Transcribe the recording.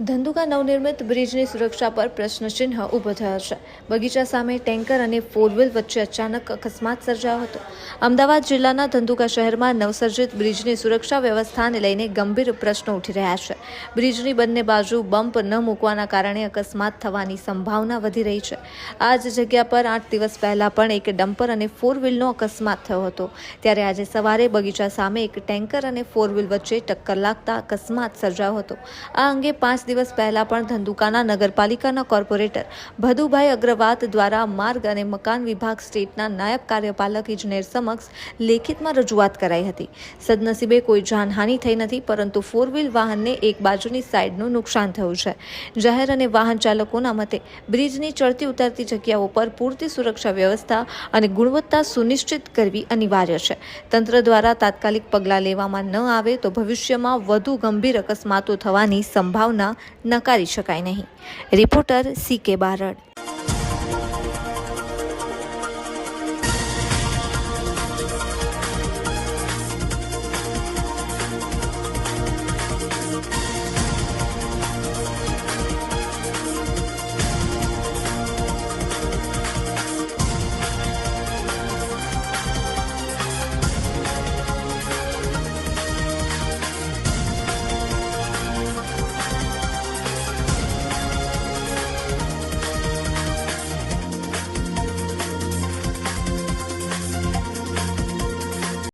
ધંધુકા નવનિર્મિત બ્રિજની સુરક્ષા પર પ્રશ્નચિહ્ન ઊભો થયો છે. બગીચા સામે ટેન્કર અને ફોર વ્હીલ વચ્ચે અચાનક અકસ્માત સર્જાયો હતો. અમદાવાદ જિલ્લાના ધંધુકા શહેરમાં નવસર્જિત બ્રિજની સુરક્ષા વ્યવસ્થાને લઈને ગંભીર પ્રશ્નો ઉઠી રહ્યા છે. બ્રિજની બંને બાજુ બમ્પ ન મૂકવાના કારણે અકસ્માત થવાની સંભાવના વધી રહી છે. આ જ જગ્યા પર 8 દિવસ પહેલા પણ એક ડમ્પર અને ફોર વ્હીલનો અકસ્માત થયો હતો. ત્યારે આજે સવારે બગીચા સામે એક ટેન્કર અને ફોર વ્હીલ વચ્ચે ટક્કર લાગતા અકસ્માત સર્જાયો હતો. આ અંગે 5 દિવસ પહેલા પણ ધંધુકાના નગરપાલિકાના કોર્પોરેટર ભદુભાઈ અગ્રવાલ દ્વારા માર્ગ અને મકાન વિભાગ સ્ટેટના નાયબ કાર્યપાલક ઇજનેર સમક્ષ લેખિતમાં રજૂઆત કરાઈ હતી. સદનસીબે કોઈ જાનહાનિ થઈ નથી, પરંતુ ફોર વ્હીલ વાહનને એક બાજુની સાઈડનું નુકસાન થયું છે. જાહેર અને વાહન ચાલકોના મતે બ્રિજની ચડતી ઉતરતી જગ્યાઓ પર પૂરતી સુરક્ષા વ્યવસ્થા અને ગુણવત્તા સુનિશ્ચિત કરવી અનિવાર્ય છે. તંત્ર દ્વારા તાત્કાલિક પગલાં લેવામાં ન આવે તો ભવિષ્યમાં વધુ ગંભીર અકસ્માતો થવાની સંભાવના નકારી શકાય નહીં. Reporter CK Barad.